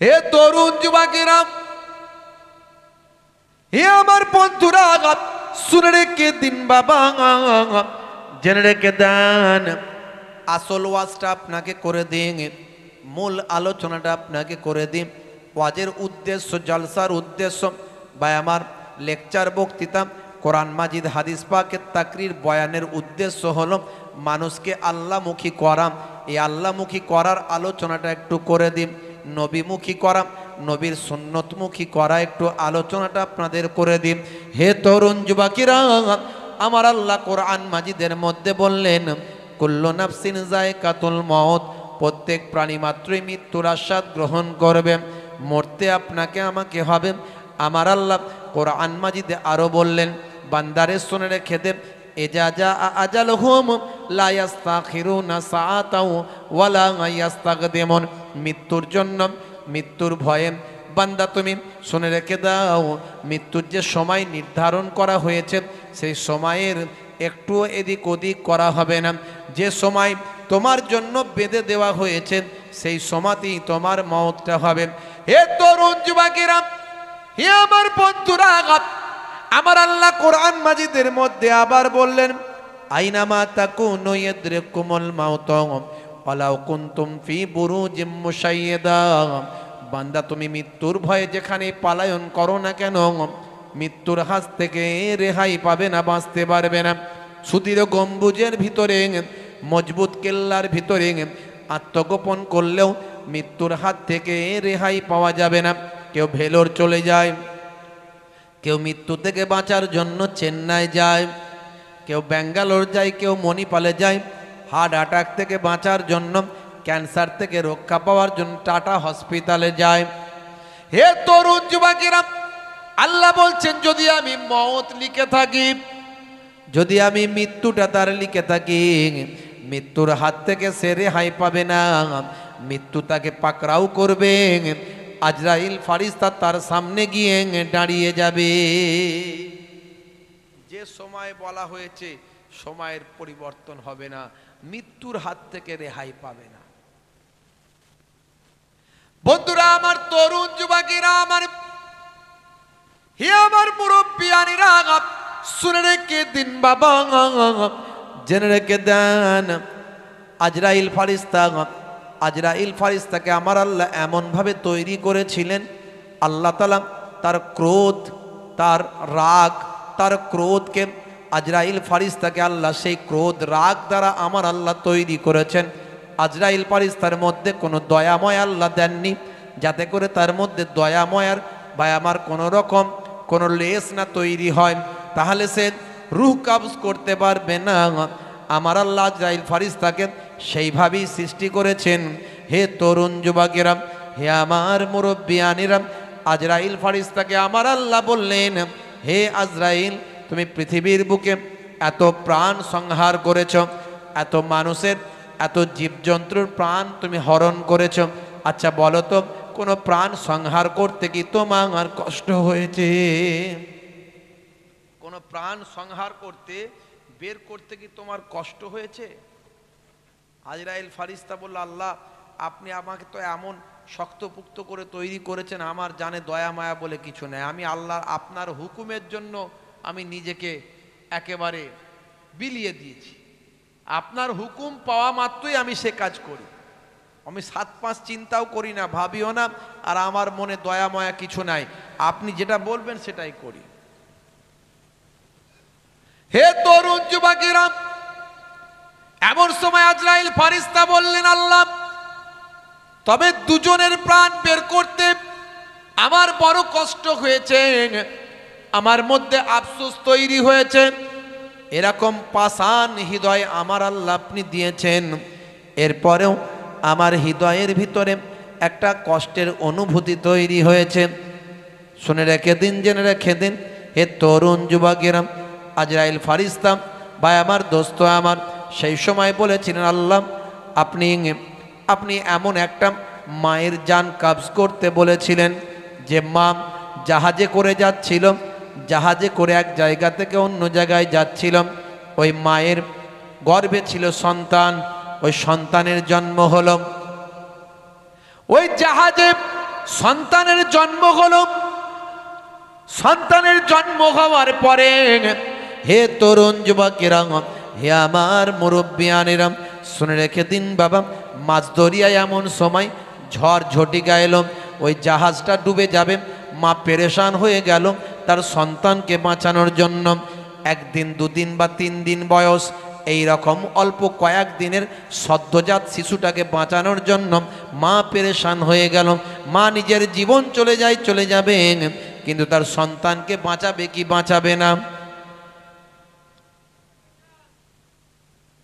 হে তরুণ যুবকেরা, হে আমার বন্ধুরা, শুনে রেখে দিন বাবা, জেনে রেখে দেন। আসল ওয়াজটা আপনাকে করে দিন, মূল আলোচনাটা আপনাকে করে দিন। ওয়াজের উদ্দেশ্য, জলসার উদ্দেশ্য, বা আমার লেকচার বক্তৃতা, কোরআন মাজিদ হাদিস পাকের তাকরির বয়ানের উদ্দেশ্য হলো মানুষকে আল্লাহমুখী করা। এই আল্লাহমুখী করার আলোচনাটা একটু করে দিন, নবীমুখী করা, নবীর সুন্নতমুখী করা একটু আলোচনাটা আপনাদের করে দিন। হে তরুণ যুবকেরা, আমার আল্লাহ কোরআন মাজিদের মধ্যে বললেন, কুল্লু নাফসিন যায়কাতুল মউত, প্রত্যেক প্রাণী মাত্রই মৃত্যুর আস্বাদ গ্রহণ করবে, মরতে আপনাকে আমাকে হবে। আমার আল্লাহ কোরআন মাজিদে আরো বললেন, বান্দারে শুনে রেখে দে, ইজা জা আজালহুম লা ইস্তাখিরুনা সাআতাও ওয়ালা ইস্তাকদিমুন। মৃত্যুর জন্য, মৃত্যুর ভয়ে বান্দা তুমি শুনে রেখে দাও, মৃত্যুর যে সময় নির্ধারণ করা হয়েছে সেই সময়ের একটু এদিক ওদিক করা হবে না। যে সময় তোমার জন্য বেঁধে দেওয়া হয়েছে সেই সময়তেই তোমার মওতটা হবে। হে তরুণ যুবকেরা, হে আমার বন্ধুরা, আমার আল্লাহ কোরআন মাজিদের মধ্যে আবার বললেন, আইনামা তাকুনু ইয়াদরিকুমুল মাউত ওয়ালাউ কুনতুম ফি বুরুজিম মুশাইয়্যাদা। বান্দা তুমি মৃত্যুর ভয়ে যেখানে পালায়ন করো না কেন, মৃত্যুর হাত থেকে রেহাই পাবে না, বাঁচতে পারবে না। সুদৃঢ় গম্বুজের ভিতরে, মজবুত কেল্লার ভিতরে আত্মগোপন করলেও মৃত্যুর হাত থেকে রেহাই পাওয়া যাবে না। কেউ ভেলোর চলে যায়, কেউ মৃত্যু থেকে বাঁচার জন্য চেন্নাই যায়, কেউ ব্যাঙ্গালোর যায়, কেউ মণিপালে যায়। হার্ট অ্যাটাক থেকে বাঁচার জন্য, ক্যান্সার থেকে রক্ষা পাওয়ার জন্য টাটা হসপিটালে যায়। হে তরুণ যুবকেরা, আল্লাহ বলছেন যদি আমি মওত লিখে থাকি, যদি আমি মৃত্যুটা তার লিখে থাকি, মৃত্যুর হাত থেকে সে রেহাই পাবে না, মৃত্যু তাকে পাকড়াও করবে। আজরাইল ফারিস্তা তার সামনে গিয়ে দাঁড়িয়ে যাবে। যে সময় বলা হয়েছে সময়ের পরিবর্তন হবে না, মৃত্যুর হাত থেকে রেহাই পাবে না। বন্ধুরা আমার, তরুণ যুবকেরা আমার, হে আমার মুরব্বিয়ানিরা, শুনে রেখে দিন বাবা, জেনে রেখে দেন, আজরাইল ফারিস্তা, আজরাইল ফারিস্তাকে আমার আল্লাহ এমনভাবে তৈরি করেছিলেন, আল্লাহ তাআলা তার ক্রোধ, তার রাগ, তার ক্রোধকে, আজরাইল ফারিস্তাকে আল্লাহ সেই ক্রোধ রাগ দ্বারা আমার আল্লাহ তৈরি করেছেন। আজরাইল ফারিস্তার মধ্যে কোনো দয়াময় আল্লাহ দেননি, যাতে করে তার মধ্যে দয়াময়ার বা আমার কোনো রকম কোনো লেস না তৈরি হয়, তাহলে সে রূহ কাবজ করতে পারবে না। আমার আল্লাহ আজরাইল ফারিস্তাকে সেইভাবেই সৃষ্টি করেছেন। হে তরুণ যুবকেরা, হে আমার মুরব্বিয়ানিরা, আজরাইল ফারিস্তাকে আমার আল্লাহ বললেন, হে আজরাইল, তুমি পৃথিবীর বুকে এত প্রাণ সংহার করেছ, এত মানুষের, এত জীবজন্তুর প্রাণ তুমি হরণ করেছ। আচ্ছা বলো তো, কোনো প্রাণ সংহার করতে কি তোমার কষ্ট হয়েছে? কোনো প্রাণ সংহার করতে, বের করতে কি তোমার কষ্ট হয়েছে? আজরাইল ফারিস্তা বলল, আল্লাহ আপনি আমাকে তো এমন শক্তপুক্ত করে তৈরি করেছেন, আমার জানে দয়া মায়া বলে কিছু নেই। আমি আল্লাহ আপনার হুকুমের জন্য আমি নিজেকে একেবারে বিলিয়ে দিয়েছি। আপনার হুকুম পাওয়া মাত্রই আমি সে কাজ করি, আমি 7-5 চিন্তাও করি না, ভাবিও না, আর আমার মনে দয়া মায়া কিছু নাই। আপনি যেটা বলবেন সেটাই করি। হে তরুণ যুবকেরা, এমন সময় আজরাইল ফারিস্তা বললেন, আল্লাহ তবে দুজনের প্রাণ বের করতে আমার বড় কষ্ট হয়েছে, আমার মধ্যে আফসোস তৈরি হয়েছে। এরকম পাষাণ হৃদয় আমার আল্লাহ আপনি দিয়েছেন, এরপরেও আমার হৃদয়ের ভিতরে একটা কষ্টের অনুভূতি তৈরি হয়েছে। শুনে রেখে দিন, জেনে রেখে দিন, হে তরুণ যুবকেরা, আজরাইল ফারিস্তা ভাই আমার, দোস্ত আমার, সেই সময় বলেছিলেন, আল্লাহ আপনি এমন একটা মায়ের জান কাবজ করতে বলেছিলেন, যে মা জাহাজে করে যাচ্ছিল, জাহাজে করে এক জায়গা থেকে অন্য জায়গায় যাচ্ছিল, ওই মায়ের গর্ভে ছিল সন্তান, ওই সন্তানের জন্ম হলো, ওই জাহাজে সন্তানের জন্ম হলো। সন্তানের জন্ম হওয়ার পরে হে তরুণ যুবকেরা, হে আমার মুরব্বিয়ানেরা, শুনে রেখে দিন বাবা, মাছ দরিয়ায় এমন সময় ঝড় ঝটিকা এলো, ওই জাহাজটা ডুবে যাবে। মা পেরেশান হয়ে গেল তার সন্তানকে বাঁচানোর জন্য। 1 দিন 2 দিন বা 3 দিন বয়স, এই রকম অল্প কয়েক দিনের সদ্যজাত শিশুটাকে বাঁচানোর জন্য মা পেরেশান হয়ে গেল। মা নিজের জীবন চলে যাবে, কিন্তু তার সন্তানকে বাঁচাবে কি বাঁচাবে না?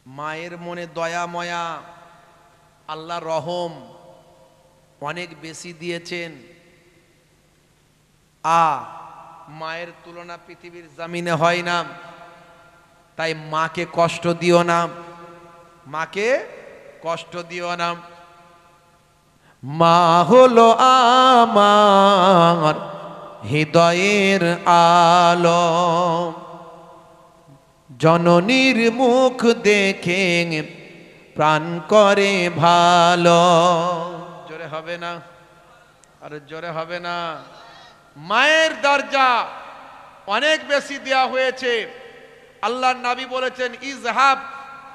মায়ের মনে দয়া ময়া আল্লাহ রহম অনেক বেশি দিয়েছেন। মায়ের তুলনা পৃথিবীর জমিনে হয় না, তাই মাকে কষ্ট দিও না, মাকে কষ্ট দিও না। মা হলো আমার হৃদয়ের আলো, জননীর মুখ দেখে প্রাণ করে ভালো। জোরে হবে না? আরে জোরে হবে না? মায়ের দরজা অনেক বেশি দেয়া হয়েছে। আল্লাহর নবী বলেছেন, ইজহাব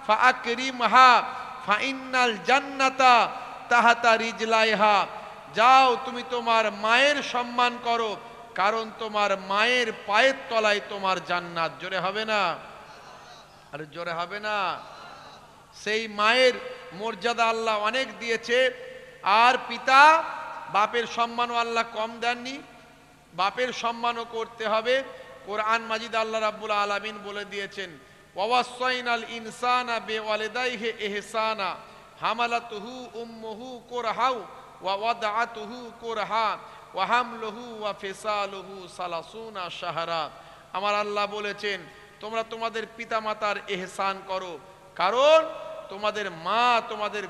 ফাআকরিমহা ফাইন্নাল জান্নাতা তাহাতা রিজলাইহা। যাও তুমি তোমার মায়ের সম্মান করো, কারণ তোমার মায়ের পায়ের তলায় তোমার জান্নাত। জোরে হবে না? আরে জোরে হবে না? সেই মায়ের মর্যাদা আল্লাহ অনেক দিয়েছে। আর পিতা বাপের সম্মানও আল্লাহ কম দেননি, বাপের সম্মানও করতে হবে। কোরআন মাজিদ আল্লাহ রাব্বুল আলামিন বলে দিয়েছেন, ওয়াসাইনাল ইনসানা বিওয়ালিদাইহি ইহসানা হামালাতুহু উম্মুহু কুরহাউ ওয়া ওয়াদাআতুহু কুরহা ওয়া হামলুহু ওয়া ফিসালুহু সালাসুনা শাহরা। আমার আল্লাহ বলেছেন, তোমরা তোমাদের পিতামাতার ইহসান করো, কারণ তোমাদের মা তোমাদের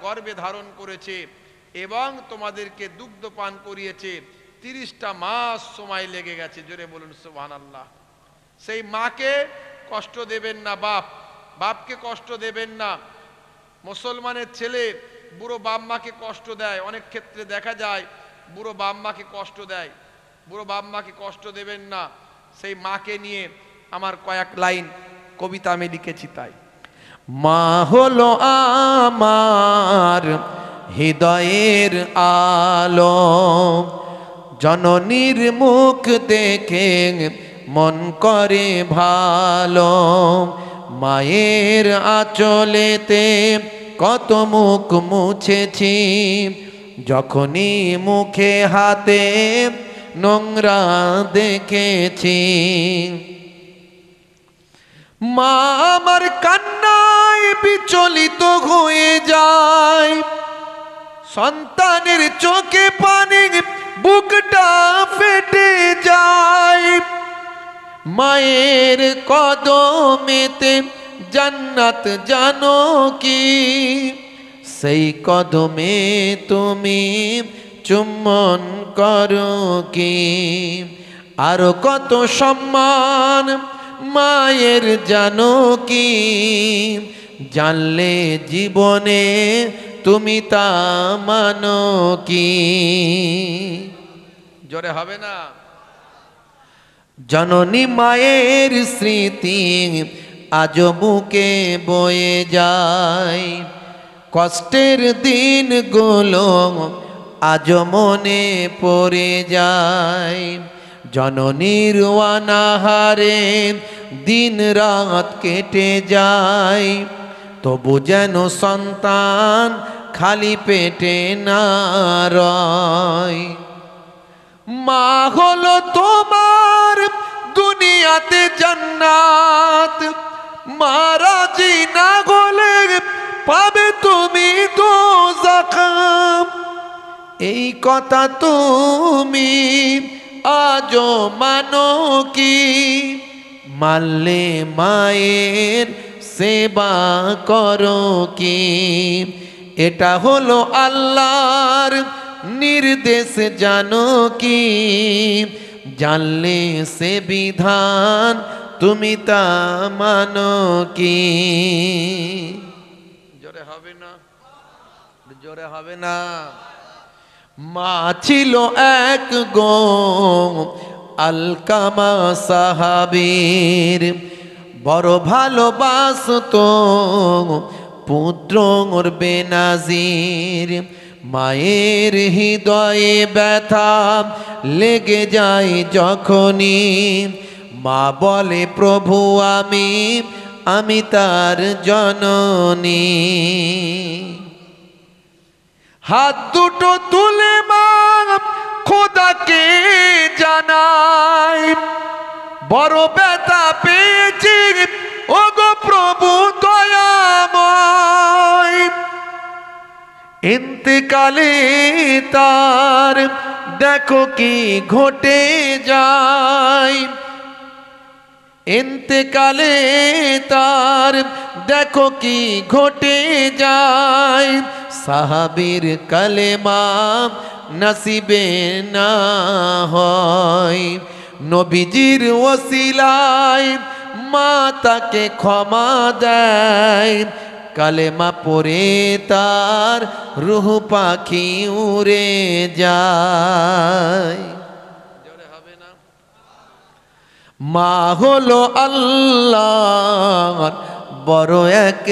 গর্ভে ধারণ করেছে এবং তোমাদেরকে দুগ্ধ পান করিয়েছে। 30টা মাস সময় লেগে গেছে। জোরে বলুন সুবহানাল্লাহ। সেই মাকে কষ্ট দেবেন না, বাপকে কষ্ট দেবেন না। মুসলমানের ছেলে বুড়ো বাপ মাকে কষ্ট দেয়, অনেক ক্ষেত্রে দেখা যায় বুড়ো বাপ মাকে কষ্ট দেয়। বুড়ো বাপ মাকে কষ্ট দেবেন না। সেই মাকে নিয়ে আমার কয়েক লাইন কবিতা আমি লিখেছি। তাই মা হলো আমার হৃদয়ের আলো, জননীর মুখ দেখে মন করে ভালো। মায়ের আঁচলেতে কত মুখ মুছেছি, যখনই মুখে হাতে নোংরা দেখেছি। মা আমার কান্নায় বিচলিত হয়ে যায়, সন্তানের চোখে পানি বুকটা ফেটে যায়। মায়ের কদমেতে জান্নাত জানো কি, সেই কদমে তুমি চুম্বন করো কি। আরো কত সম্মান মায়ের জানো কি, জানলে জীবনে তুমি তা মানো কি। জোরে হবে না? জননী মায়ের স্মৃতি আজ বুকে বয়ে যায়, কষ্টের দিনগুলো আজ মনে পড়ে যায়। জননীর অনাহারে দিন রাত কেটে যায়, তবু যেন সন্তান খালি পেটে না রয়। মা হলো তোমার দুনিয়াতে জান্নাত, মা রাজি না হলে পাবে তুমি দোজখ। এই কথা তুমি আজও মানো কি, মানলে মায়ের সেবা করো কি। এটা হলো আল্লাহর নির্দেশ জানো কি, জানলে সে বিধান তুমি তা মানো কি। জোরে হবে না? জোরে হবে না? মা ছিল এক গো আলকামা সাহাবীর, বড় ভালোবাসতো পুত্র বেনাজির। মায়ের হৃদয়ে ব্যথা লেগে যায় যখনই, মা বলে প্রভু আমি তার জননী। হাত দুটো তুলে মা খোদাকে জানাই, বড় ব্যথা পেয়েছি ওগো প্রভু দয়াময়। ইন্তেকালে তার দেখো কি ঘটে যায়, ইন্তেকালে তার দেখো কি ঘটে যায়, সাহাবীর কালেমা নসিবে না হয়। নবীজির ওসিলায় মা তাকে ক্ষমা দেয়, কালেমা পড়ে তার রূহ পাখি উড়ে যায়। মা হলো আল্লাহর বড় এক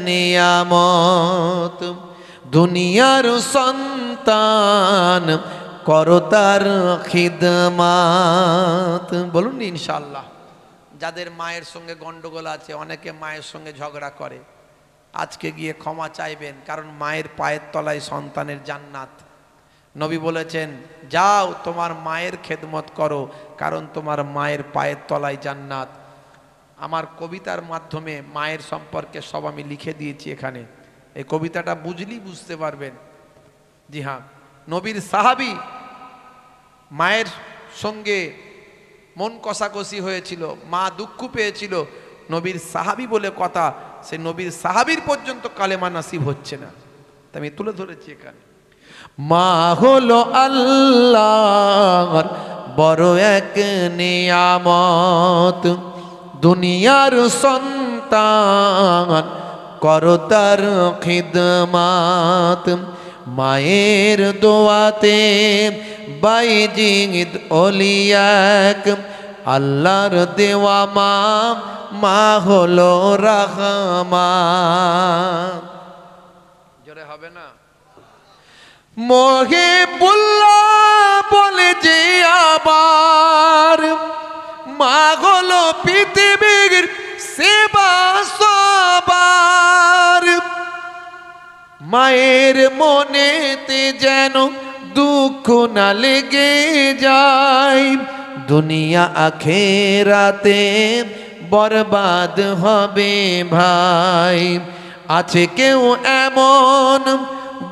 নিয়ামত, দুনিয়ার সন্তান করো তার খিদমাত। বলুন ইনশাআল্লাহ। যাদের মায়ের সঙ্গে গন্ডগোল আছে, অনেকে মায়ের সঙ্গে ঝগড়া করে, আজকে গিয়ে ক্ষমা চাইবেন, কারণ মায়ের পায়ের তলায় সন্তানের জান্নাত। নবী বলেছেন যাও তোমার মায়ের খেদমত করো, কারণ তোমার মায়ের পায়ের তলায় জান্নাত। আমার কবিতার মাধ্যমে মায়ের সম্পর্কে সব আমি লিখে দিয়েছি এখানে, এই কবিতাটা বুঝলেই বুঝতে পারবেন। জি হ্যাঁ, নবীর সাহাবী মায়ের সঙ্গে মন কষাকষি হয়েছিল, মা দুঃখ পেয়েছিল, নবীর সাহাবী বলে কথা, সে নবীর সাহাবীর পর্যন্ত কালেমা নাসিব হচ্ছে না, তা আমি তুলে ধরেছি এখানে। মা হলো আল্লাহর বড় এক নিয়ামত, দুনিয়ার সন্তান করো তার খিদমাত। মায়ের দোয়াতে বাইজিদ ওলিয়াক, আল্লাহর দেওয়া মা, মা হলো রাহমান। জোরে হবে না? মহিবুল্লাহ বলে যে আবার, মা হলো পৃথিবীর সেবা সবার। মায়ের মনেতে যেন দুঃখ না লেগে যায়, দুনিয়া আখেরাতে বরবাদ হবে ভাই। আছে কেউ এমন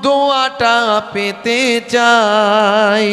দোয়াটা পেতে চাই,